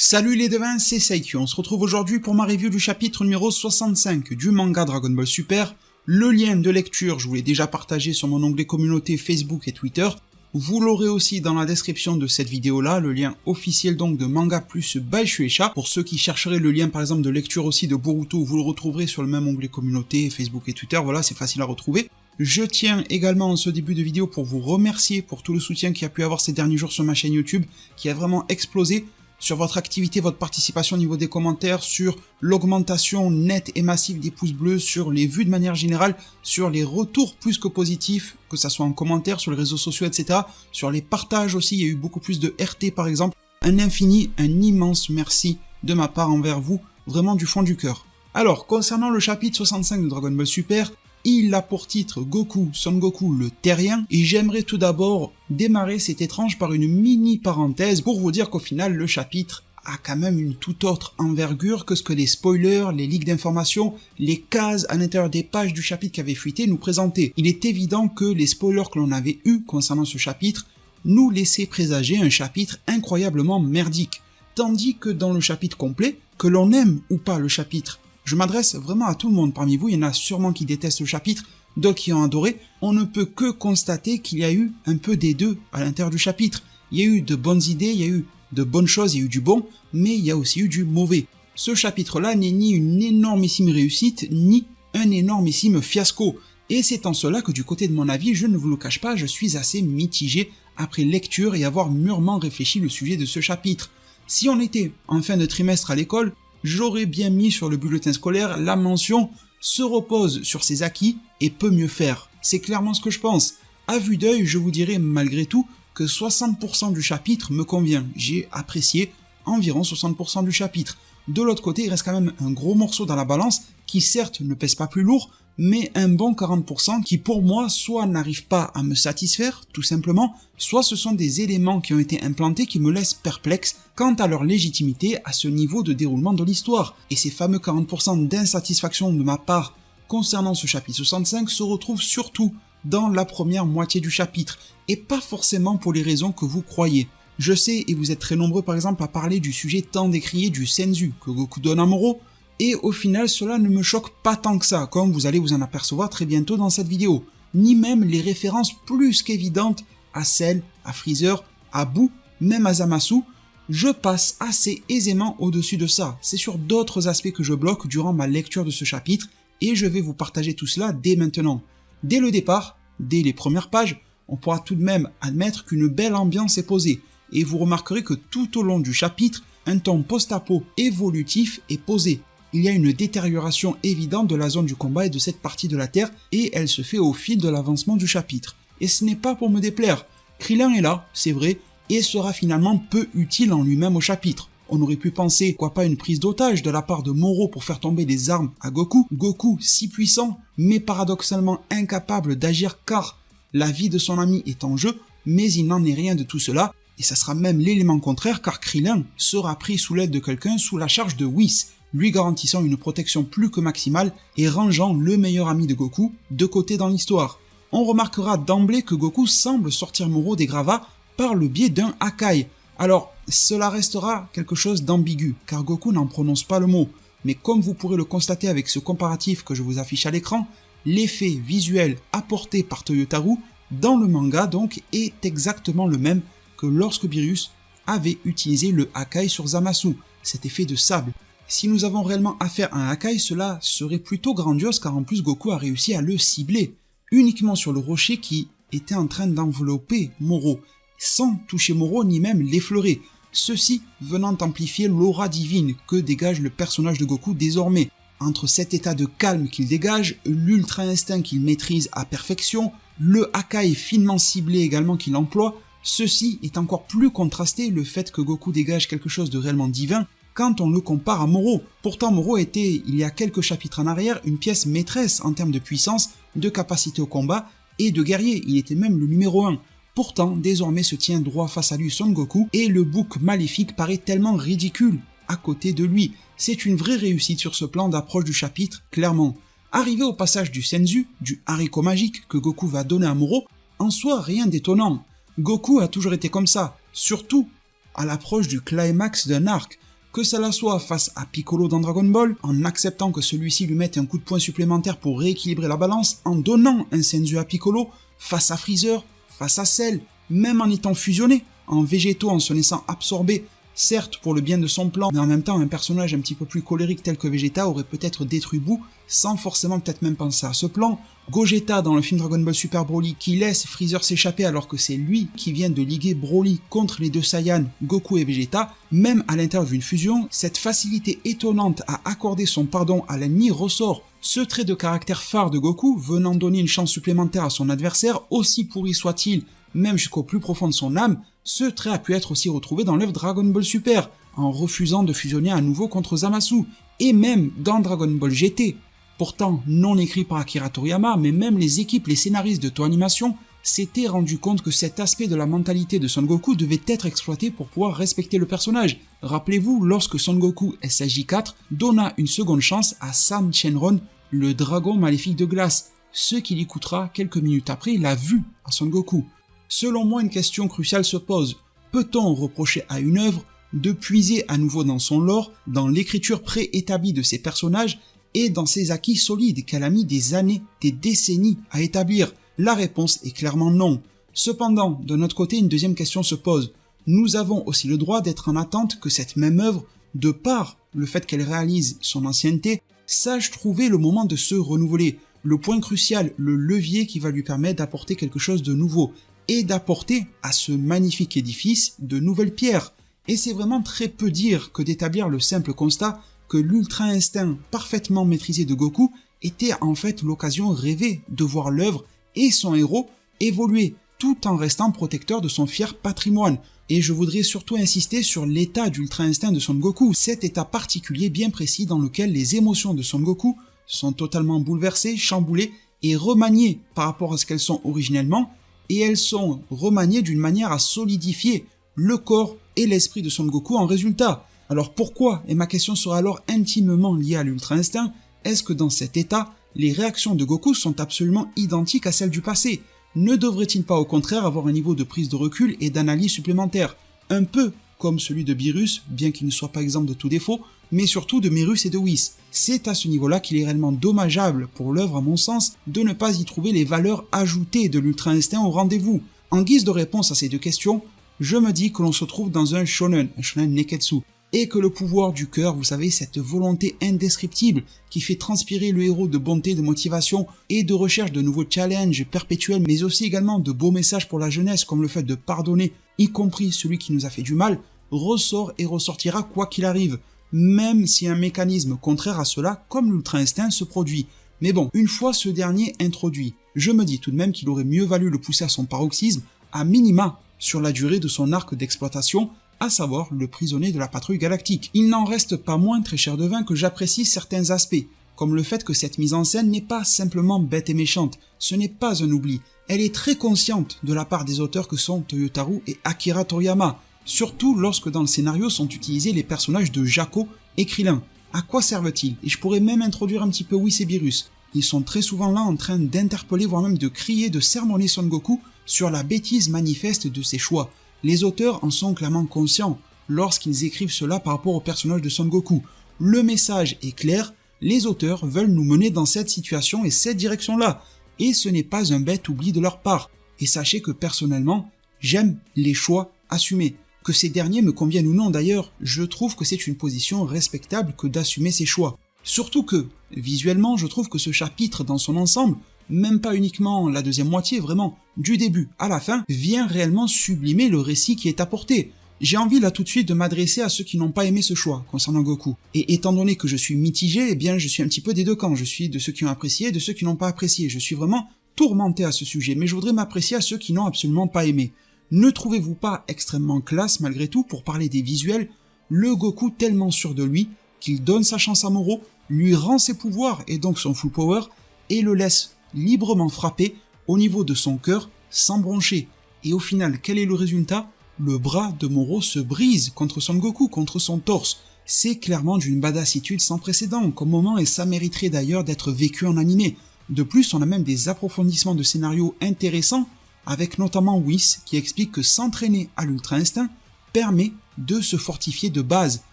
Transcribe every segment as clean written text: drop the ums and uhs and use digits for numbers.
Salut les devins, c'est Saiki, on se retrouve aujourd'hui pour ma review du chapitre numéro 65 du manga Dragon Ball Super. Le lien de lecture, je vous l'ai déjà partagé sur mon onglet communauté Facebook et Twitter. Vous l'aurez aussi dans la description de cette vidéo-là, le lien officiel donc de Manga Plus by Shueisha. Pour ceux qui chercheraient le lien par exemple de lecture aussi de Boruto, vous le retrouverez sur le même onglet communauté, Facebook et Twitter, voilà, c'est facile à retrouver. Je tiens également en ce début de vidéo pour vous remercier pour tout le soutien qu'il y a pu avoir ces derniers jours sur ma chaîne YouTube, qui a vraiment explosé. Sur votre activité, votre participation au niveau des commentaires, sur l'augmentation nette et massive des pouces bleus, sur les vues de manière générale, sur les retours plus que positifs, que ça soit en commentaire, sur les réseaux sociaux, etc. Sur les partages aussi, il y a eu beaucoup plus de RT par exemple. Un infini, un immense merci de ma part envers vous, vraiment du fond du cœur. Alors, concernant le chapitre 65 de Dragon Ball Super, il a pour titre Goku, Son Goku le Terrien, et j'aimerais tout d'abord démarrer cet étrange par une mini parenthèse pour vous dire qu'au final le chapitre a quand même une toute autre envergure que ce que les spoilers, les leaks d'informations, les cases à l'intérieur des pages du chapitre qui avaient fuité nous présentaient. Il est évident que les spoilers que l'on avait eus concernant ce chapitre nous laissaient présager un chapitre incroyablement merdique, tandis que dans le chapitre complet, que l'on aime ou pas le chapitre, je m'adresse vraiment à tout le monde parmi vous, il y en a sûrement qui détestent le chapitre, d'autres qui ont adoré, on ne peut que constater qu'il y a eu un peu des deux à l'intérieur du chapitre. Il y a eu de bonnes idées, il y a eu de bonnes choses, il y a eu du bon, mais il y a aussi eu du mauvais. Ce chapitre-là n'est ni une énormissime réussite, ni un énormissime fiasco. Et c'est en cela que du côté de mon avis, je ne vous le cache pas, je suis assez mitigé après lecture et avoir mûrement réfléchi le sujet de ce chapitre. Si on était en fin de trimestre à l'école, j'aurais bien mis sur le bulletin scolaire la mention « se repose sur ses acquis et peut mieux faire ». C'est clairement ce que je pense. À vue d'œil, je vous dirais malgré tout que 60% du chapitre me convient. J'ai apprécié environ 60% du chapitre. De l'autre côté, il reste quand même un gros morceau dans la balance qui certes ne pèse pas plus lourd, mais un bon 40% qui pour moi soit n'arrive pas à me satisfaire, tout simplement, soit ce sont des éléments qui ont été implantés qui me laissent perplexe quant à leur légitimité à ce niveau de déroulement de l'histoire. Et ces fameux 40% d'insatisfaction de ma part concernant ce chapitre 65 se retrouvent surtout dans la première moitié du chapitre, et pas forcément pour les raisons que vous croyez. Je sais, et vous êtes très nombreux par exemple à parler du sujet tant décrié du senzu que Goku donne à Moro, et au final cela ne me choque pas tant que ça, comme vous allez vous en apercevoir très bientôt dans cette vidéo, ni même les références plus qu'évidentes à Cell, à Freezer, à Boo, même à Zamasu. Je passe assez aisément au-dessus de ça, c'est sur d'autres aspects que je bloque durant ma lecture de ce chapitre, et je vais vous partager tout cela dès maintenant. Dès le départ, dès les premières pages, on pourra tout de même admettre qu'une belle ambiance est posée, et vous remarquerez que tout au long du chapitre, un ton post-apo évolutif est posé. Il y a une détérioration évidente de la zone du combat et de cette partie de la Terre, et elle se fait au fil de l'avancement du chapitre. Et ce n'est pas pour me déplaire, Krillin est là, c'est vrai, et sera finalement peu utile en lui-même au chapitre. On aurait pu penser, quoi pas, une prise d'otage de la part de Moro pour faire tomber des armes à Goku. Goku si puissant, mais paradoxalement incapable d'agir car la vie de son ami est en jeu, mais il n'en est rien de tout cela, et ça sera même l'élément contraire car Krillin sera pris sous l'aide de quelqu'un sous la charge de Whis, lui garantissant une protection plus que maximale et rangeant le meilleur ami de Goku de côté dans l'histoire. On remarquera d'emblée que Goku semble sortir Moro des gravats par le biais d'un Hakai. Alors, cela restera quelque chose d'ambigu, car Goku n'en prononce pas le mot, mais comme vous pourrez le constater avec ce comparatif que je vous affiche à l'écran, l'effet visuel apporté par Toyotaru dans le manga donc est exactement le même que lorsque Beerus avait utilisé le Hakai sur Zamasu, cet effet de sable. Si nous avons réellement affaire à un Hakai, cela serait plutôt grandiose car en plus Goku a réussi à le cibler, uniquement sur le rocher qui était en train d'envelopper Moro, sans toucher Moro ni même l'effleurer, ceci venant amplifier l'aura divine que dégage le personnage de Goku désormais. Entre cet état de calme qu'il dégage, l'ultra instinct qu'il maîtrise à perfection, le Hakai finement ciblé également qu'il emploie, ceci est encore plus contrasté le fait que Goku dégage quelque chose de réellement divin quand on le compare à Moro. Pourtant Moro était, il y a quelques chapitres en arrière, une pièce maîtresse en termes de puissance, de capacité au combat et de guerrier, il était même le numéro 1. Pourtant, désormais se tient droit face à lui Son Goku et le bouc maléfique paraît tellement ridicule à côté de lui. C'est une vraie réussite sur ce plan d'approche du chapitre, clairement. Arrivé au passage du senzu, du haricot magique que Goku va donner à Moro, en soi rien d'étonnant. Goku a toujours été comme ça, surtout à l'approche du climax d'un arc. Que cela soit face à Piccolo dans Dragon Ball, en acceptant que celui-ci lui mette un coup de poing supplémentaire pour rééquilibrer la balance, en donnant un senzu à Piccolo, face à Freezer, face à Cell, même en étant fusionné, en végétaux, en se laissant absorber, certes pour le bien de son plan, mais en même temps un personnage un petit peu plus colérique tel que Vegeta aurait peut-être détruit Boo, sans forcément peut-être même penser à ce plan. Gogeta dans le film Dragon Ball Super Broly qui laisse Freezer s'échapper alors que c'est lui qui vient de liguer Broly contre les deux Saiyans, Goku et Vegeta, même à l'intérieur d'une fusion, cette facilité étonnante à accorder son pardon à l'ennemi ressort. Ce trait de caractère phare de Goku venant donner une chance supplémentaire à son adversaire, aussi pourri soit-il, même jusqu'au plus profond de son âme, ce trait a pu être aussi retrouvé dans l'œuvre Dragon Ball Super, en refusant de fusionner à nouveau contre Zamasu, et même dans Dragon Ball GT. Pourtant non écrit par Akira Toriyama, mais même les équipes, les scénaristes de Toei Animation s'étaient rendus compte que cet aspect de la mentalité de Son Goku devait être exploité pour pouvoir respecter le personnage. Rappelez-vous, lorsque Son Goku SSJ4 donna une seconde chance à Sam Shenron, le dragon maléfique de glace, ce qui lui coûtera quelques minutes après la vue à Son Goku. Selon moi, une question cruciale se pose. Peut-on reprocher à une œuvre de puiser à nouveau dans son lore, dans l'écriture préétablie de ses personnages et dans ses acquis solides qu'elle a mis des années, des décennies à établir? La réponse est clairement non. Cependant, de notre côté, une deuxième question se pose. Nous avons aussi le droit d'être en attente que cette même œuvre, de par le fait qu'elle réalise son ancienneté, sache trouver le moment de se renouveler, le point crucial, le levier qui va lui permettre d'apporter quelque chose de nouveau, et d'apporter à ce magnifique édifice de nouvelles pierres. Et c'est vraiment très peu dire que d'établir le simple constat que l'ultra instinct parfaitement maîtrisé de Goku était en fait l'occasion rêvée de voir l'œuvre et son héros évoluer, tout en restant protecteur de son fier patrimoine. Et je voudrais surtout insister sur l'état d'ultra instinct de Son Goku, cet état particulier bien précis dans lequel les émotions de Son Goku sont totalement bouleversées, chamboulées et remaniées par rapport à ce qu'elles sont originellement, et elles sont remaniées d'une manière à solidifier le corps et l'esprit de Son Goku en résultat. Alors pourquoi, et ma question sera alors intimement liée à l'ultra instinct, est-ce que dans cet état, les réactions de Goku sont absolument identiques à celles du passé? Ne devrait-il pas au contraire avoir un niveau de prise de recul et d'analyse supplémentaire, un peu comme celui de Beerus, bien qu'il ne soit pas exempt de tout défaut, mais surtout de Merus et de Whis? C'est à ce niveau-là qu'il est réellement dommageable pour l'œuvre à mon sens de ne pas y trouver les valeurs ajoutées de l'ultra instinct au rendez-vous. En guise de réponse à ces deux questions, je me dis que l'on se trouve dans un shonen neketsu, et que le pouvoir du cœur, vous savez, cette volonté indescriptible qui fait transpirer le héros de bonté, de motivation et de recherche de nouveaux challenges perpétuels, mais aussi également de beaux messages pour la jeunesse comme le fait de pardonner, y compris celui qui nous a fait du mal, ressort et ressortira quoi qu'il arrive, même si un mécanisme contraire à cela, comme l'ultra instinct, se produit. Mais bon, une fois ce dernier introduit, je me dis tout de même qu'il aurait mieux valu le pousser à son paroxysme, à minima, sur la durée de son arc d'exploitation, à savoir le prisonnier de la patrouille galactique. Il n'en reste pas moins, très cher devin, que j'apprécie certains aspects, comme le fait que cette mise en scène n'est pas simplement bête et méchante, ce n'est pas un oubli, elle est très consciente de la part des auteurs que sont Toyotarou et Akira Toriyama, surtout lorsque dans le scénario sont utilisés les personnages de Jaco et Krillin. À quoi servent-ils? Et je pourrais même introduire un petit peu Whis et Beerus. Ils sont très souvent là en train d'interpeller, voire même de crier, de sermonner Son Goku sur la bêtise manifeste de ses choix. Les auteurs en sont clairement conscients lorsqu'ils écrivent cela par rapport au personnage de Son Goku. Le message est clair, les auteurs veulent nous mener dans cette situation et cette direction-là, et ce n'est pas un bête oubli de leur part. Et sachez que personnellement, j'aime les choix assumés. Que ces derniers me conviennent ou non d'ailleurs, je trouve que c'est une position respectable que d'assumer ses choix. Surtout que, visuellement, je trouve que ce chapitre dans son ensemble, même pas uniquement la deuxième moitié, vraiment, du début à la fin, vient réellement sublimer le récit qui est apporté. J'ai envie là tout de suite de m'adresser à ceux qui n'ont pas aimé ce choix concernant Goku. Et étant donné que je suis mitigé, eh bien je suis un petit peu des deux camps, je suis de ceux qui ont apprécié et de ceux qui n'ont pas apprécié. Je suis vraiment tourmenté à ce sujet, mais je voudrais m'apprécier à ceux qui n'ont absolument pas aimé. Ne trouvez-vous pas extrêmement classe malgré tout pour parler des visuels, le Goku tellement sûr de lui qu'il donne sa chance à Moro, lui rend ses pouvoirs et donc son full power, et le laisse librement frapper au niveau de son cœur sans broncher. Et au final, quel est le résultat? Le bras de Moro se brise contre Son Goku, contre son torse. C'est clairement d'une badassitude sans précédent comme moment et ça mériterait d'ailleurs d'être vécu en animé. De plus, on a même des approfondissements de scénario intéressants, avec notamment Whis qui explique que s'entraîner à l'ultra instinct permet de se fortifier de base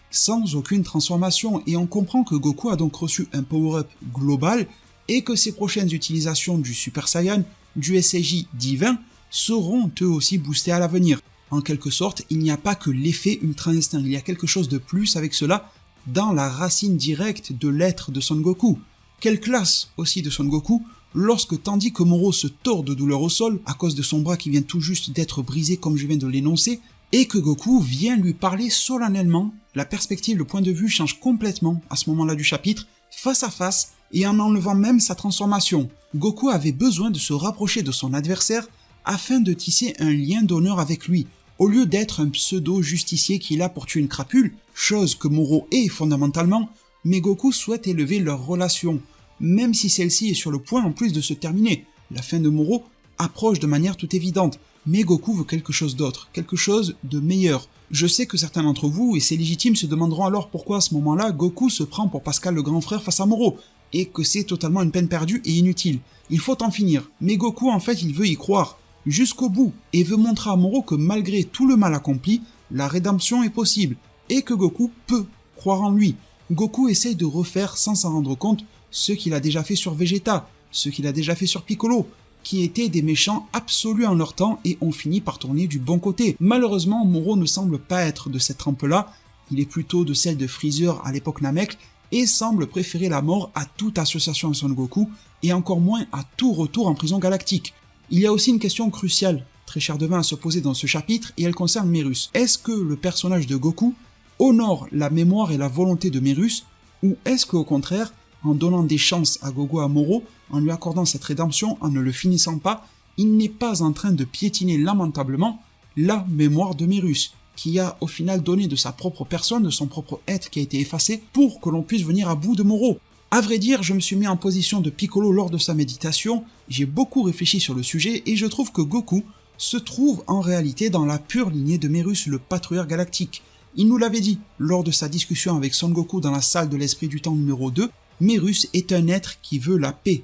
sans aucune transformation, et on comprend que Goku a donc reçu un power-up global et que ses prochaines utilisations du Super Saiyan, du SAJ divin, seront eux aussi boostés à l'avenir. En quelque sorte, il n'y a pas que l'effet Ultra Instinct, il y a quelque chose de plus avec cela dans la racine directe de l'être de Son Goku. Quelle classe aussi de Son Goku, lorsque tandis que Moro se tord de douleur au sol à cause de son bras qui vient tout juste d'être brisé comme je viens de l'énoncer, et que Goku vient lui parler solennellement, la perspective, le point de vue change complètement à ce moment-là du chapitre, face à face, et en enlevant même sa transformation. Goku avait besoin de se rapprocher de son adversaire afin de tisser un lien d'honneur avec lui, au lieu d'être un pseudo-justicier qui est là pour tuer une crapule, chose que Moro est fondamentalement, mais Goku souhaite élever leur relation, même si celle-ci est sur le point en plus de se terminer. La fin de Moro approche de manière toute évidente, mais Goku veut quelque chose d'autre, quelque chose de meilleur. Je sais que certains d'entre vous, et c'est légitime, se demanderont alors pourquoi à ce moment-là Goku se prend pour Pascal le grand frère face à Moro, et que c'est totalement une peine perdue et inutile. Il faut en finir, mais Goku en fait il veut y croire, jusqu'au bout, et veut montrer à Moro que malgré tout le mal accompli, la rédemption est possible, et que Goku peut croire en lui. Goku essaye de refaire sans s'en rendre compte ce qu'il a déjà fait sur Vegeta, ce qu'il a déjà fait sur Piccolo, qui étaient des méchants absolus en leur temps et ont fini par tourner du bon côté. Malheureusement, Moro ne semble pas être de cette trempe-là, il est plutôt de celle de Freezer à l'époque Namek, et semble préférer la mort à toute association à Son Goku, et encore moins à tout retour en prison galactique. Il y a aussi une question cruciale, très chère Devin, à se poser dans ce chapitre, et elle concerne Merus. Est-ce que le personnage de Goku honore la mémoire et la volonté de Merus, ou est-ce qu'au contraire, en donnant des chances à Gogo à Moro, en lui accordant cette rédemption, en ne le finissant pas, il n'est pas en train de piétiner lamentablement la mémoire de Merus, qui a au final donné de sa propre personne, de son propre être qui a été effacé, pour que l'on puisse venir à bout de Moro. À vrai dire, je me suis mis en position de Piccolo lors de sa méditation, j'ai beaucoup réfléchi sur le sujet et je trouve que Goku se trouve en réalité dans la pure lignée de Merus, le patrouilleur galactique. Il nous l'avait dit lors de sa discussion avec Son Goku dans la salle de l'esprit du temps numéro 2, Merus est un être qui veut la paix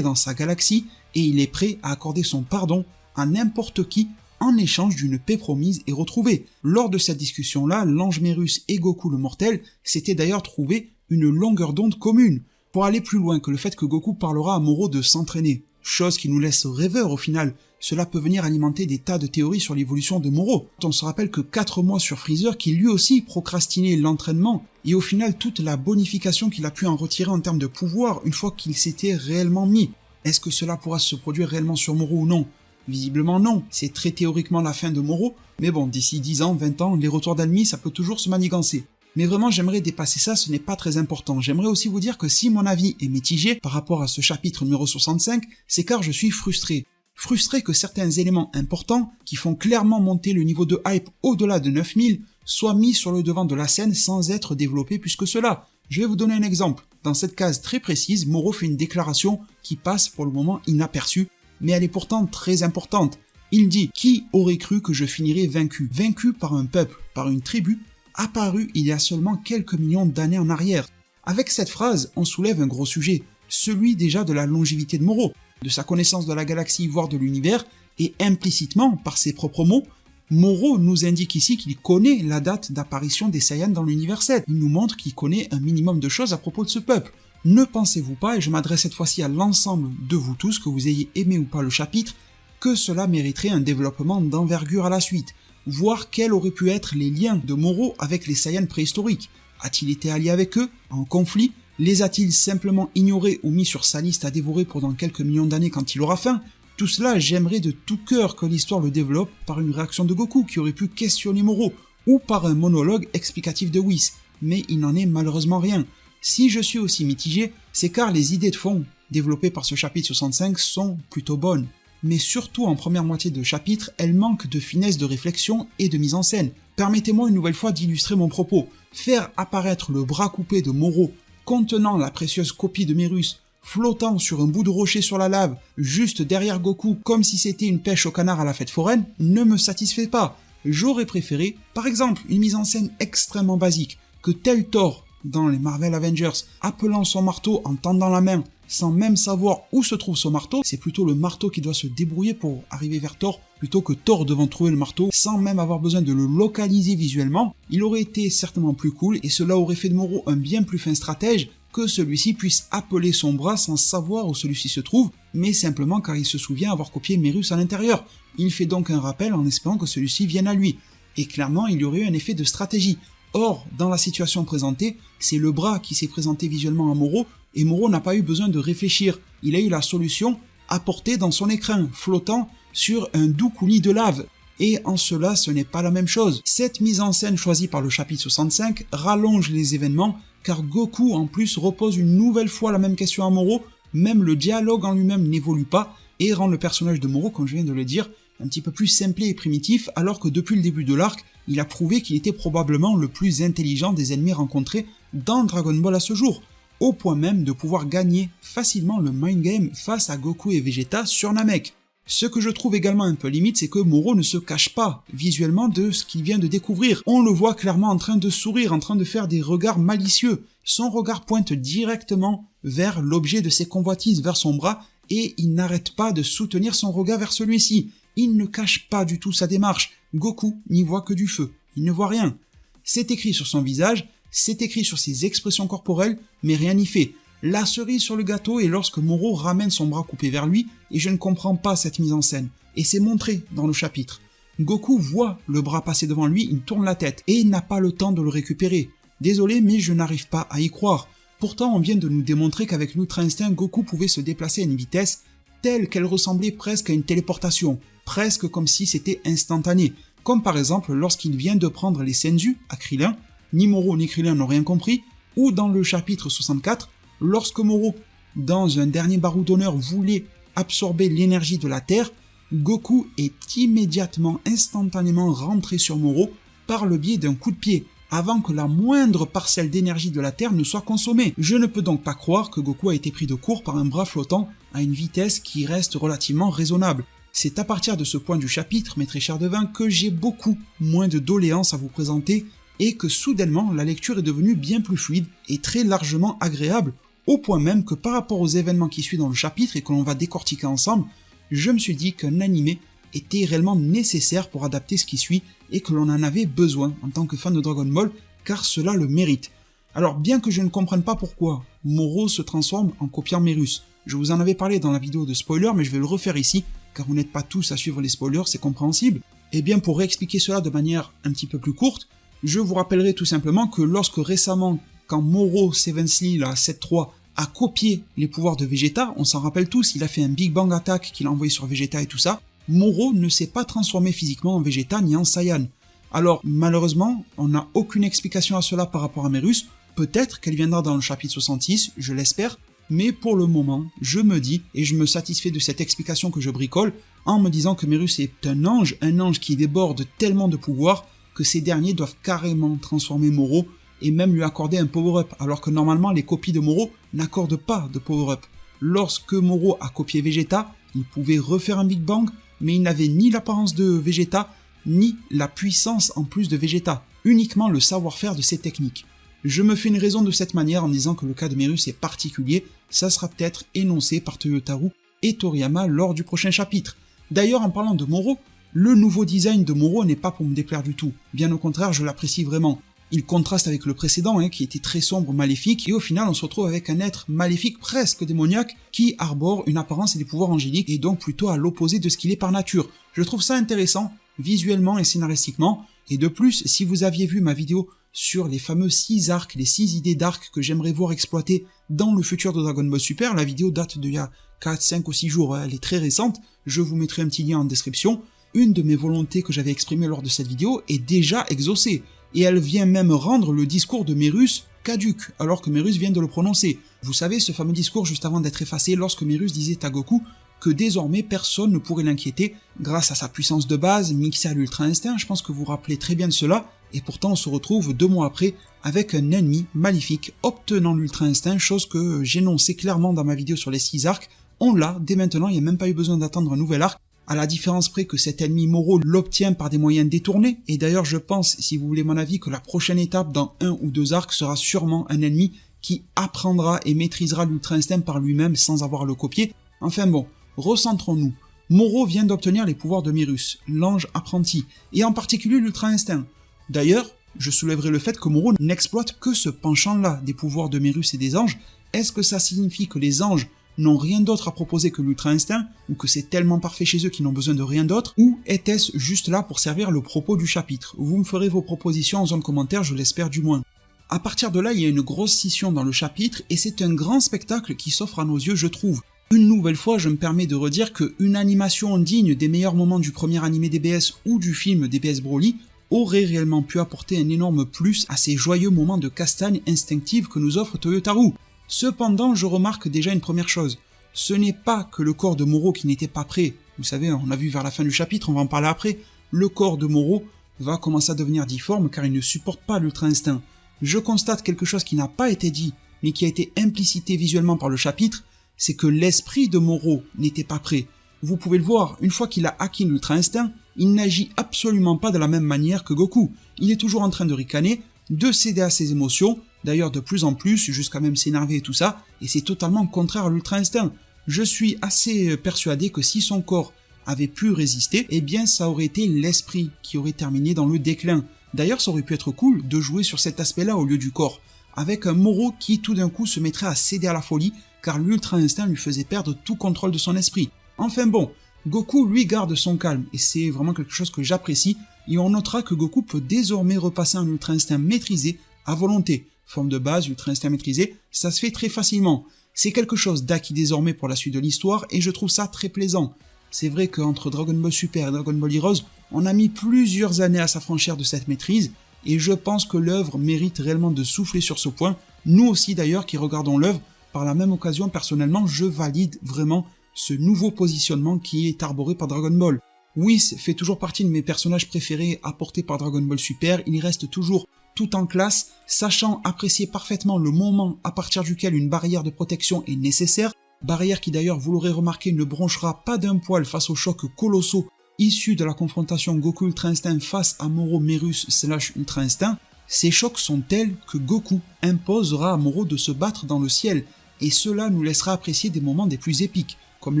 dans sa galaxie, et il est prêt à accorder son pardon à n'importe qui en échange d'une paix promise et retrouvée. Lors de cette discussion-là, l'ange Merus et Goku le mortel s'étaient d'ailleurs trouvé une longueur d'onde commune, pour aller plus loin que le fait que Goku parlera à Moro de s'entraîner, chose qui nous laisse rêveurs au final. Cela peut venir alimenter des tas de théories sur l'évolution de Moro. On se rappelle que 4 mois sur Freezer qui lui aussi procrastinait l'entraînement, et au final toute la bonification qu'il a pu en retirer en termes de pouvoir une fois qu'il s'était réellement mis. Est-ce que cela pourra se produire réellement sur Moro ou non? Visiblement non, c'est très théoriquement la fin de Moro, mais bon, d'ici 10 ans, 20 ans, les retours d'ennemis ça peut toujours se manigancer. Mais vraiment j'aimerais dépasser ça, ce n'est pas très important. J'aimerais aussi vous dire que si mon avis est mitigé par rapport à ce chapitre numéro 65, c'est car je suis frustré. Frustré que certains éléments importants, qui font clairement monter le niveau de hype au-delà de 9000, soient mis sur le devant de la scène sans être développés plus que cela. Je vais vous donner un exemple. Dans cette case très précise, Moro fait une déclaration qui passe pour le moment inaperçue, mais elle est pourtant très importante. Il dit « Qui aurait cru que je finirais vaincu ?» Vaincu par un peuple, par une tribu, apparu il y a seulement quelques millions d'années en arrière. Avec cette phrase, on soulève un gros sujet, celui déjà de la longévité de Moro, de sa connaissance de la galaxie voire de l'univers, et implicitement, par ses propres mots, Moro nous indique ici qu'il connaît la date d'apparition des Saiyans dans l'univers 7. Il nous montre qu'il connaît un minimum de choses à propos de ce peuple. Ne pensez-vous pas, et je m'adresse cette fois-ci à l'ensemble de vous tous, que vous ayez aimé ou pas le chapitre, que cela mériterait un développement d'envergure à la suite, voir quels auraient pu être les liens de Moro avec les Saiyans préhistoriques. A-t-il été allié avec eux, en conflit? Les a-t-il simplement ignorés ou mis sur sa liste à dévorer pendant quelques millions d'années quand il aura faim? Tout cela, j'aimerais de tout cœur que l'histoire le développe par une réaction de Goku qui aurait pu questionner Moro, ou par un monologue explicatif de Whis, mais il n'en est malheureusement rien. Si je suis aussi mitigé, c'est car les idées de fond développées par ce chapitre 65 sont plutôt bonnes. Mais surtout en première moitié de chapitre, elles manquent de finesse de réflexion et de mise en scène. Permettez-moi une nouvelle fois d'illustrer mon propos. Faire apparaître le bras coupé de Moro contenant la précieuse copie de Merus, flottant sur un bout de rocher sur la lave, juste derrière Goku, comme si c'était une pêche au canard à la fête foraine, ne me satisfait pas. J'aurais préféré, par exemple, une mise en scène extrêmement basique, que tel Thor dans les Marvel Avengers, appelant son marteau en tendant la main, sans même savoir où se trouve son marteau, c'est plutôt le marteau qui doit se débrouiller pour arriver vers Thor, plutôt que Thor devant trouver le marteau, sans même avoir besoin de le localiser visuellement, il aurait été certainement plus cool, et cela aurait fait de Moro un bien plus fin stratège, que celui-ci puisse appeler son bras sans savoir où celui-ci se trouve, mais simplement car il se souvient avoir copié Merus à l'intérieur. Il fait donc un rappel en espérant que celui-ci vienne à lui, et clairement il y aurait eu un effet de stratégie. Or, dans la situation présentée, c'est le bras qui s'est présenté visuellement à Moro, et Moro n'a pas eu besoin de réfléchir. Il a eu la solution apportée dans son écrin, flottant sur un doux coulis de lave. Et en cela, ce n'est pas la même chose. Cette mise en scène choisie par le chapitre 65 rallonge les événements, car Goku en plus repose une nouvelle fois la même question à Moro, même le dialogue en lui-même n'évolue pas, et rend le personnage de Moro, comme je viens de le dire, un petit peu plus simplé et primitif, alors que depuis le début de l'arc, il a prouvé qu'il était probablement le plus intelligent des ennemis rencontrés dans Dragon Ball à ce jour, au point même de pouvoir gagner facilement le mind game face à Goku et Vegeta sur Namek. Ce que je trouve également un peu limite, c'est que Moro ne se cache pas visuellement de ce qu'il vient de découvrir. On le voit clairement en train de sourire, en train de faire des regards malicieux. Son regard pointe directement vers l'objet de ses convoitises, vers son bras, et il n'arrête pas de soutenir son regard vers celui-ci. Il ne cache pas du tout sa démarche. Goku n'y voit que du feu. Il ne voit rien. C'est écrit sur son visage, c'est écrit sur ses expressions corporelles, mais rien n'y fait. La cerise sur le gâteau est lorsque Moro ramène son bras coupé vers lui, et je ne comprends pas cette mise en scène. Et c'est montré dans le chapitre. Goku voit le bras passer devant lui, il tourne la tête, et il n'a pas le temps de le récupérer. Désolé, mais je n'arrive pas à y croire. Pourtant, on vient de nous démontrer qu'avec l'Ultra Instinct, Goku pouvait se déplacer à une vitesse telle qu'elle ressemblait presque à une téléportation, presque comme si c'était instantané. Comme par exemple lorsqu'il vient de prendre les Senzu à Krillin, ni Moro ni Krillin n'ont rien compris, ou dans le chapitre 64, lorsque Moro, dans un dernier barreau d'honneur, voulait absorber l'énergie de la Terre, Goku est immédiatement, instantanément rentré sur Moro par le biais d'un coup de pied, avant que la moindre parcelle d'énergie de la Terre ne soit consommée. Je ne peux donc pas croire que Goku a été pris de court par un bras flottant à une vitesse qui reste relativement raisonnable. C'est à partir de ce point du chapitre, mes très chers devins, que j'ai beaucoup moins de doléances à vous présenter et que soudainement la lecture est devenue bien plus fluide et très largement agréable, au point même que par rapport aux événements qui suivent dans le chapitre et que l'on va décortiquer ensemble, je me suis dit qu'un animé était réellement nécessaire pour adapter ce qui suit et que l'on en avait besoin en tant que fan de Dragon Ball, car cela le mérite. Alors bien que je ne comprenne pas pourquoi Moro se transforme en copiant Merus, je vous en avais parlé dans la vidéo de spoiler mais je vais le refaire ici, car vous n'êtes pas tous à suivre les spoilers, c'est compréhensible. Et bien pour réexpliquer cela de manière un petit peu plus courte, je vous rappellerai tout simplement que lorsque récemment, quand Moro Sevensley, la 7-3, a copié les pouvoirs de Vegeta, on s'en rappelle tous, il a fait un Big Bang Attack qu'il a envoyé sur Vegeta et tout ça, Moro ne s'est pas transformé physiquement en Vegeta ni en Saiyan. Alors malheureusement, on n'a aucune explication à cela par rapport à Merus, peut-être qu'elle viendra dans le chapitre 66, je l'espère, mais pour le moment, je me dis, et je me satisfais de cette explication que je bricole, en me disant que Merus est un ange qui déborde tellement de pouvoir, que ces derniers doivent carrément transformer Moro, et même lui accorder un power-up, alors que normalement les copies de Moro n'accordent pas de power-up. Lorsque Moro a copié Vegeta, il pouvait refaire un Big Bang, mais il n'avait ni l'apparence de Vegeta, ni la puissance en plus de Vegeta, uniquement le savoir-faire de ses techniques. Je me fais une raison de cette manière en disant que le cas de Merus est particulier, ça sera peut-être énoncé par Toyotaru et Toriyama lors du prochain chapitre. D'ailleurs, en parlant de Moro, le nouveau design de Moro n'est pas pour me déplaire du tout, bien au contraire, je l'apprécie vraiment. Il contraste avec le précédent, qui était très sombre, maléfique, et au final on se retrouve avec un être maléfique presque démoniaque qui arbore une apparence et des pouvoirs angéliques, et donc plutôt à l'opposé de ce qu'il est par nature. Je trouve ça intéressant, visuellement et scénaristiquement, et de plus, si vous aviez vu ma vidéo sur les fameux 6 arcs, les 6 idées d'arcs que j'aimerais voir exploiter dans le futur de Dragon Ball Super, la vidéo date d'il y a 4, 5 ou 6 jours, elle est très récente, je vous mettrai un petit lien en description. Une de mes volontés que j'avais exprimées lors de cette vidéo est déjà exaucée, et elle vient même rendre le discours de Merus caduc, alors que Merus vient de le prononcer. Vous savez, ce fameux discours juste avant d'être effacé lorsque Merus disait à Goku que désormais personne ne pourrait l'inquiéter grâce à sa puissance de base mixée à l'Ultra Instinct, je pense que vous vous rappelez très bien de cela, et pourtant on se retrouve 2 mois après avec un ennemi maléfique obtenant l'Ultra Instinct, chose que j'énonçais clairement dans ma vidéo sur les 6 arcs, on l'a dès maintenant, il n'y a même pas eu besoin d'attendre un nouvel arc. à la différence près que cet ennemi Moro l'obtient par des moyens détournés, et d'ailleurs je pense, si vous voulez mon avis, que la prochaine étape dans 1 ou 2 arcs sera sûrement un ennemi qui apprendra et maîtrisera l'Ultra Instinct par lui-même sans avoir à le copier. Enfin bon, recentrons-nous. Moro vient d'obtenir les pouvoirs de Myrus, l'ange apprenti, et en particulier l'Ultra Instinct. D'ailleurs, je soulèverai le fait que Moro n'exploite que ce penchant-là des pouvoirs de Myrus et des anges. Est-ce que ça signifie que les anges n'ont rien d'autre à proposer que l'Ultra Instinct, ou que c'est tellement parfait chez eux qu'ils n'ont besoin de rien d'autre, ou était-ce juste là pour servir le propos du chapitre? Vous me ferez vos propositions en zone commentaire, je l'espère du moins. À partir de là, il y a une grosse scission dans le chapitre, et c'est un grand spectacle qui s'offre à nos yeux, je trouve. Une nouvelle fois, je me permets de redire qu'une animation digne des meilleurs moments du premier animé DBS ou du film DBS Broly aurait réellement pu apporter un énorme plus à ces joyeux moments de castagne instinctive que nous offre Toyotarou. Cependant, je remarque déjà une première chose. Ce n'est pas que le corps de Moro qui n'était pas prêt. Vous savez, on a vu vers la fin du chapitre, on va en parler après. Le corps de Moro va commencer à devenir difforme car il ne supporte pas l'Ultra Instinct. Je constate quelque chose qui n'a pas été dit, mais qui a été implicité visuellement par le chapitre, c'est que l'esprit de Moro n'était pas prêt. Vous pouvez le voir, une fois qu'il a acquis l'Ultra Instinct, il n'agit absolument pas de la même manière que Goku. Il est toujours en train de ricaner, de céder à ses émotions, d'ailleurs de plus en plus, jusqu'à même s'énerver et tout ça, et c'est totalement contraire à l'Ultra Instinct. Je suis assez persuadé que si son corps avait pu résister, eh bien ça aurait été l'esprit qui aurait terminé dans le déclin. D'ailleurs ça aurait pu être cool de jouer sur cet aspect-là au lieu du corps, avec un Moro qui tout d'un coup se mettrait à céder à la folie, car l'Ultra Instinct lui faisait perdre tout contrôle de son esprit. Enfin bon, Goku lui garde son calme, et c'est vraiment quelque chose que j'apprécie, et on notera que Goku peut désormais repasser un Ultra Instinct maîtrisé à volonté. Forme de base, Ultra Instinct maîtrisé, ça se fait très facilement. C'est quelque chose d'acquis désormais pour la suite de l'histoire, et je trouve ça très plaisant. C'est vrai qu'entre Dragon Ball Super et Dragon Ball Heroes, on a mis plusieurs années à s'affranchir de cette maîtrise, et je pense que l'œuvre mérite réellement de souffler sur ce point, nous aussi d'ailleurs qui regardons l'œuvre. Par la même occasion, personnellement, je valide vraiment ce nouveau positionnement qui est arboré par Dragon Ball. Whis fait toujours partie de mes personnages préférés apportés par Dragon Ball Super, il reste toujours tout en classe, sachant apprécier parfaitement le moment à partir duquel une barrière de protection est nécessaire, barrière qui d'ailleurs, vous l'aurez remarqué, ne bronchera pas d'un poil face aux chocs colossaux issus de la confrontation Goku Ultra Instinct face à Moro Myrus / Ultra Instinct. Ces chocs sont tels que Goku imposera à Moro de se battre dans le ciel, et cela nous laissera apprécier des moments des plus épiques, comme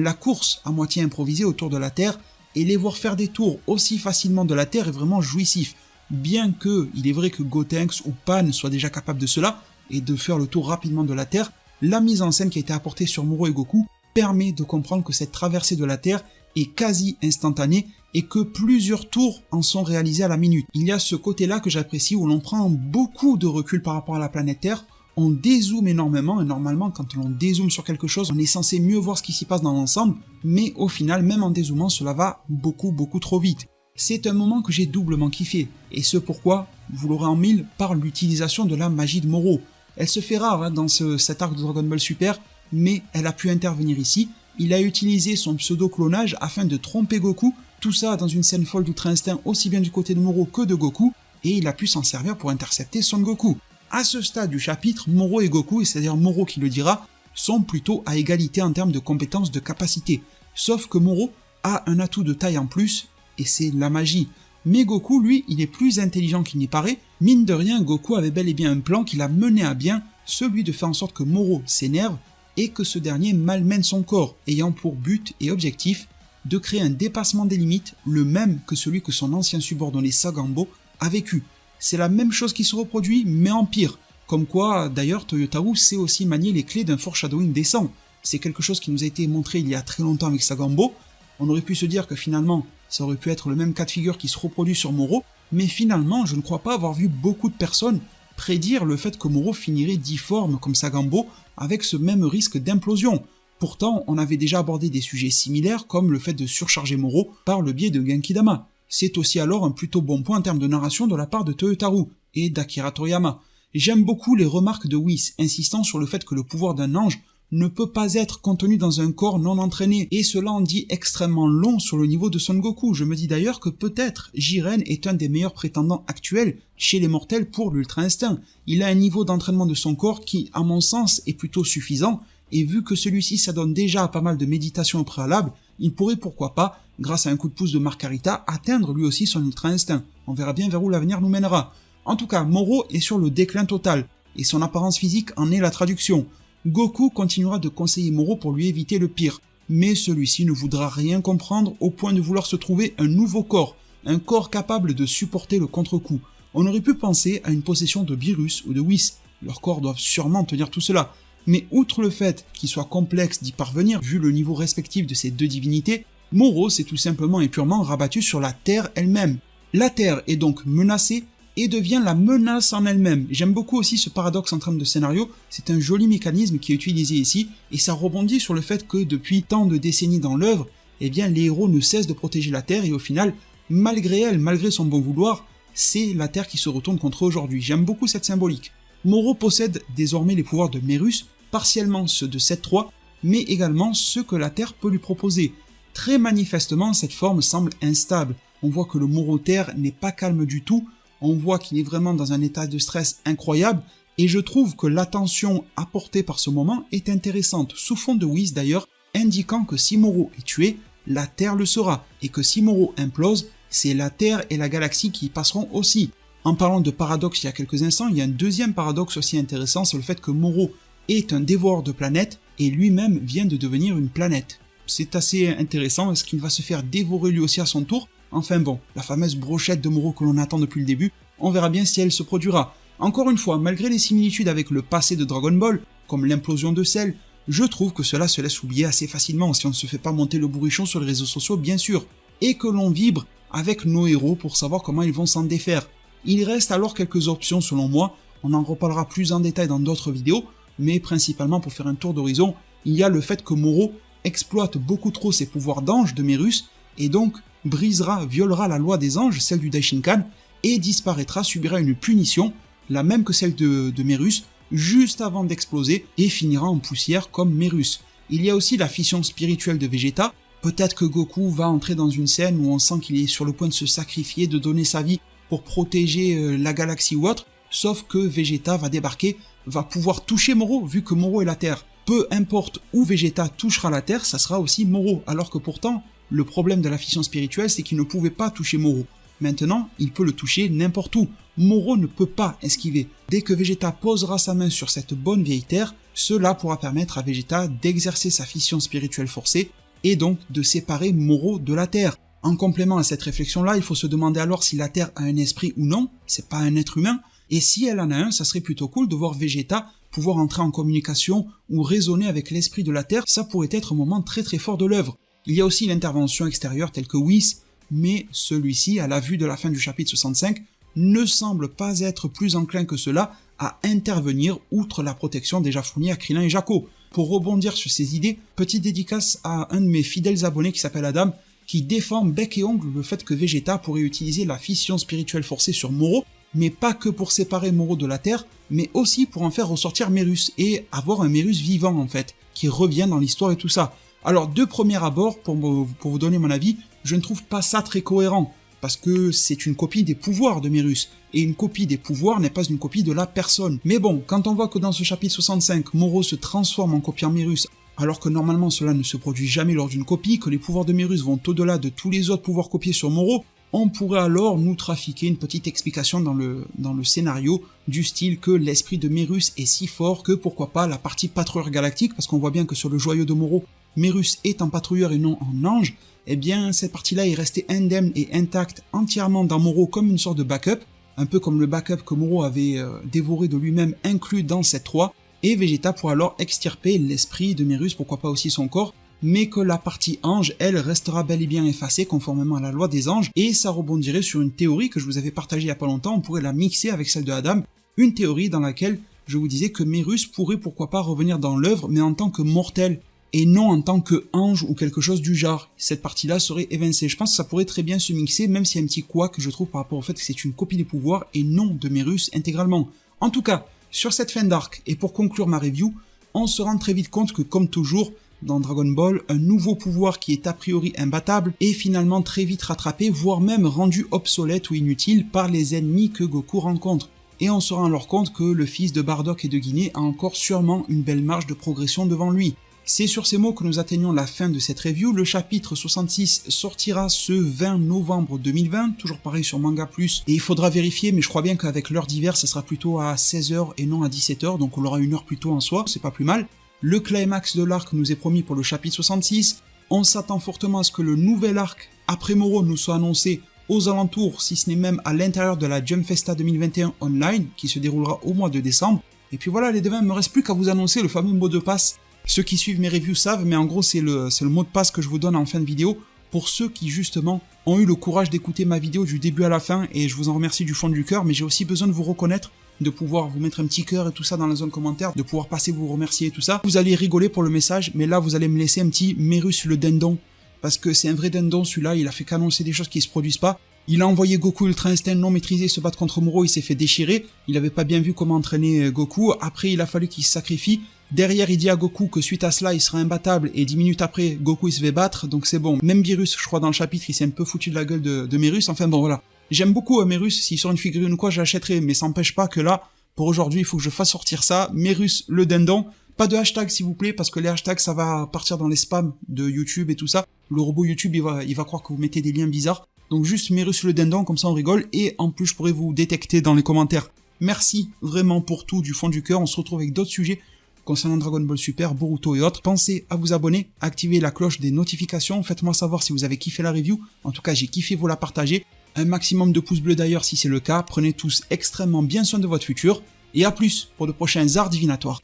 la course à moitié improvisée autour de la Terre, et les voir faire des tours aussi facilement de la Terre est vraiment jouissif, bien que il est vrai que Gotenks ou Pan soient déjà capables de cela, et de faire le tour rapidement de la Terre, la mise en scène qui a été apportée sur Moro et Goku permet de comprendre que cette traversée de la Terre est quasi instantanée, et que plusieurs tours en sont réalisés à la minute. Il y a ce côté-là que j'apprécie où l'on prend beaucoup de recul par rapport à la planète Terre, on dézoome énormément, et normalement quand on dézoome sur quelque chose, on est censé mieux voir ce qui s'y passe dans l'ensemble, mais au final, même en dézoomant, cela va beaucoup trop vite. C'est un moment que j'ai doublement kiffé, et ce pourquoi, vous l'aurez en mille, par l'utilisation de la magie de Moro. Elle se fait rare dans cet arc de Dragon Ball Super, mais elle a pu intervenir ici. Il a utilisé son pseudo-clonage afin de tromper Goku, tout ça dans une scène folle d'Ultra Instinct aussi bien du côté de Moro que de Goku, et il a pu s'en servir pour intercepter Son Goku. À ce stade du chapitre, Moro et Goku, et c'est-à-dire Moro qui le dira, sont plutôt à égalité en termes de compétences de capacité. Sauf que Moro a un atout de taille en plus, et c'est la magie. Mais Goku, lui, il est plus intelligent qu'il n'y paraît. Mine de rien, Goku avait bel et bien un plan qui l'a mené à bien, celui de faire en sorte que Moro s'énerve, et que ce dernier malmène son corps, ayant pour but et objectif de créer un dépassement des limites, le même que celui que son ancien subordonné Sagambo a vécu. C'est la même chose qui se reproduit, mais en pire. Comme quoi, d'ailleurs, Toyotarou sait aussi manier les clés d'un foreshadowing décent. C'est quelque chose qui nous a été montré il y a très longtemps avec Sagambo. On aurait pu se dire que finalement, ça aurait pu être le même cas de figure qui se reproduit sur Moro, mais finalement, je ne crois pas avoir vu beaucoup de personnes prédire le fait que Moro finirait difforme comme Sagambo, avec ce même risque d'implosion. Pourtant, on avait déjà abordé des sujets similaires comme le fait de surcharger Moro par le biais de Genki-Dama. C'est aussi alors un plutôt bon point en termes de narration de la part de Toyotarou et d'Akira Toriyama. J'aime beaucoup les remarques de Whis insistant sur le fait que le pouvoir d'un ange ne peut pas être contenu dans un corps non entraîné, et cela en dit extrêmement long sur le niveau de Son Goku. Je me dis d'ailleurs que peut-être Jiren est un des meilleurs prétendants actuels chez les mortels pour l'Ultra Instinct. Il a un niveau d'entraînement de son corps qui, à mon sens, est plutôt suffisant, et vu que celui-ci s'adonne déjà à pas mal de méditation au préalable, il pourrait pourquoi pas, grâce à un coup de pouce de Margarita, atteindre lui aussi son Ultra Instinct. On verra bien vers où l'avenir nous mènera. En tout cas, Moro est sur le déclin total, et son apparence physique en est la traduction. Goku continuera de conseiller Moro pour lui éviter le pire, mais celui-ci ne voudra rien comprendre au point de vouloir se trouver un nouveau corps, un corps capable de supporter le contre-coup. On aurait pu penser à une possession de Beerus ou de Whis, leurs corps doivent sûrement tenir tout cela. Mais outre le fait qu'il soit complexe d'y parvenir vu le niveau respectif de ces deux divinités, Moro s'est tout simplement et purement rabattu sur la Terre elle-même. La Terre est donc menacée et devient la menace en elle-même. J'aime beaucoup aussi ce paradoxe en termes de scénario, c'est un joli mécanisme qui est utilisé ici, et ça rebondit sur le fait que depuis tant de décennies dans l'œuvre, eh bien les héros ne cessent de protéger la Terre et au final, malgré elle, malgré son bon vouloir, c'est la Terre qui se retourne contre eux aujourd'hui. J'aime beaucoup cette symbolique. Moro possède désormais les pouvoirs de Merus, partiellement ceux de 7-3, mais également ceux que la Terre peut lui proposer. Très manifestement, cette forme semble instable. On voit que le Moro Terre n'est pas calme du tout, on voit qu'il est vraiment dans un état de stress incroyable, et je trouve que l'attention apportée par ce moment est intéressante, sous fond de Whis d'ailleurs, indiquant que si Moro est tué, la Terre le sera, et que si Moro implose, c'est la Terre et la galaxie qui y passeront aussi. En parlant de paradoxe il y a quelques instants, il y a un deuxième paradoxe aussi intéressant, c'est le fait que Moro est un dévoreur de planètes, et lui-même vient de devenir une planète. C'est assez intéressant, est-ce qu'il va se faire dévorer lui aussi à son tour? Enfin bon, la fameuse brochette de Moro que l'on attend depuis le début, on verra bien si elle se produira. Encore une fois, malgré les similitudes avec le passé de Dragon Ball, comme l'implosion de Cell, je trouve que cela se laisse oublier assez facilement si on ne se fait pas monter le bourrichon sur les réseaux sociaux bien sûr, et que l'on vibre avec nos héros pour savoir comment ils vont s'en défaire. Il reste alors quelques options selon moi, on en reparlera plus en détail dans d'autres vidéos, mais principalement pour faire un tour d'horizon, il y a le fait que Moro exploite beaucoup trop ses pouvoirs d'ange de Merus, et donc violera la loi des anges, celle du Daishinkan, et disparaîtra, subira une punition, la même que celle de Merus, juste avant d'exploser, et finira en poussière comme Merus. Il y a aussi la fission spirituelle de Vegeta, peut-être que Goku va entrer dans une scène où on sent qu'il est sur le point de se sacrifier, de donner sa vie pour protéger la galaxie ou autre, sauf que Vegeta va débarquer, va pouvoir toucher Moro, vu que Moro est la Terre. Peu importe où Vegeta touchera la Terre, ça sera aussi Moro, alors que pourtant, le problème de la fission spirituelle, c'est qu'il ne pouvait pas toucher Moro. Maintenant, il peut le toucher n'importe où. Moro ne peut pas esquiver. Dès que Vegeta posera sa main sur cette bonne vieille Terre, cela pourra permettre à Vegeta d'exercer sa fission spirituelle forcée, et donc de séparer Moro de la Terre. En complément à cette réflexion-là, il faut se demander alors si la Terre a un esprit ou non, c'est pas un être humain, et si elle en a un, ça serait plutôt cool de voir Vegeta pouvoir entrer en communication ou raisonner avec l'esprit de la Terre, ça pourrait être un moment très très fort de l'œuvre. Il y a aussi l'intervention extérieure telle que Whis, mais celui-ci, à la vue de la fin du chapitre 65, ne semble pas être plus enclin que cela à intervenir outre la protection déjà fournie à Krillin et Jaco. Pour rebondir sur ces idées, petite dédicace à un de mes fidèles abonnés qui s'appelle Adam, qui défend bec et ongle le fait que Vegeta pourrait utiliser la fission spirituelle forcée sur Moro, mais pas que pour séparer Moro de la Terre, mais aussi pour en faire ressortir Merus, et avoir un Merus vivant en fait, qui revient dans l'histoire et tout ça. Alors de premier abord, pour vous donner mon avis, je ne trouve pas ça très cohérent, parce que c'est une copie des pouvoirs de Merus, et une copie des pouvoirs n'est pas une copie de la personne. Mais bon, quand on voit que dans ce chapitre 65, Moro se transforme en copie en Merus, alors que normalement cela ne se produit jamais lors d'une copie, que les pouvoirs de Merus vont au-delà de tous les autres pouvoirs copiés sur Moro, on pourrait alors nous trafiquer une petite explication dans le scénario, du style que l'esprit de Merus est si fort que pourquoi pas la partie patrouilleur galactique, parce qu'on voit bien que sur le joyau de Moro, Merus est en patrouilleur et non en ange, eh bien cette partie-là est restée indemne et intacte entièrement dans Moro comme une sorte de backup, un peu comme le backup que Moro avait dévoré de lui-même inclus dans cette 3, et Vegeta pourra alors extirper l'esprit de Merus, pourquoi pas aussi son corps, mais que la partie ange, elle, restera bel et bien effacée conformément à la loi des anges, et ça rebondirait sur une théorie que je vous avais partagée il y a pas longtemps, on pourrait la mixer avec celle de Adam, une théorie dans laquelle je vous disais que Merus pourrait pourquoi pas revenir dans l'œuvre, mais en tant que mortel, et non en tant que ange ou quelque chose du genre. Cette partie-là serait évincée. Je pense que ça pourrait très bien se mixer, même s'il y a un petit couac que je trouve par rapport au fait que c'est une copie des pouvoirs et non de Merus intégralement. En tout cas, sur cette fin d'arc, et pour conclure ma review, on se rend très vite compte que, comme toujours, dans Dragon Ball, un nouveau pouvoir qui est a priori imbattable est finalement très vite rattrapé, voire même rendu obsolète ou inutile par les ennemis que Goku rencontre. Et on se rend alors compte que le fils de Bardock et de Guinée a encore sûrement une belle marge de progression devant lui. C'est sur ces mots que nous atteignons la fin de cette review. Le chapitre 66 sortira ce 20 novembre 2020, toujours pareil sur Manga Plus, et il faudra vérifier, mais je crois bien qu'avec l'heure d'hiver, ça sera plutôt à 16h et non à 17h, donc on aura une heure plus tôt en soi, c'est pas plus mal. Le climax de l'arc nous est promis pour le chapitre 66, on s'attend fortement à ce que le nouvel arc après Moro nous soit annoncé aux alentours, si ce n'est même à l'intérieur de la Jump Festa 2021 Online, qui se déroulera au mois de décembre. Et puis voilà les devins, il me reste plus qu'à vous annoncer le fameux mot de passe. Ceux qui suivent mes reviews savent, mais en gros c'est le mot de passe que je vous donne en fin de vidéo, pour ceux qui justement ont eu le courage d'écouter ma vidéo du début à la fin, et je vous en remercie du fond du cœur, mais j'ai aussi besoin de vous reconnaître, de pouvoir vous mettre un petit cœur et tout ça dans la zone commentaire, de pouvoir passer vous remercier et tout ça. Vous allez rigoler pour le message, mais là vous allez me laisser un petit Mérus le dindon, parce que c'est un vrai dindon celui-là, il a fait qu'annoncer des choses qui se produisent pas. Il a envoyé Goku Ultra Instinct non maîtrisé se battre contre Moro, il s'est fait déchirer, il avait pas bien vu comment entraîner Goku, après il a fallu qu'il se sacrifie. Derrière, il dit à Goku que suite à cela, il sera imbattable, et 10 minutes après, Goku il se fait battre, donc c'est bon. Même Virus, je crois, dans le chapitre, il s'est un peu foutu de la gueule de Mérus, enfin bon, voilà. J'aime beaucoup Mérus, s'il sort une figurine ou quoi, je l'achèterai, mais ça n'empêche pas que là, pour aujourd'hui, il faut que je fasse sortir ça, Mérus le dindon. Pas de hashtag s'il vous plaît, parce que les hashtags, ça va partir dans les spams de YouTube et tout ça. Le robot YouTube, il va croire que vous mettez des liens bizarres. Donc juste Mérus le dindon, comme ça on rigole, et en plus, je pourrais vous détecter dans les commentaires. Merci vraiment pour tout, du fond du cœur, on se retrouve avec d'autres sujets concernant Dragon Ball Super, Boruto et autres. Pensez à vous abonner, à activer la cloche des notifications, faites-moi savoir si vous avez kiffé la review, en tout cas j'ai kiffé vous la partager, un maximum de pouces bleus d'ailleurs si c'est le cas, prenez tous extrêmement bien soin de votre futur, et à plus pour de prochains arts divinatoires.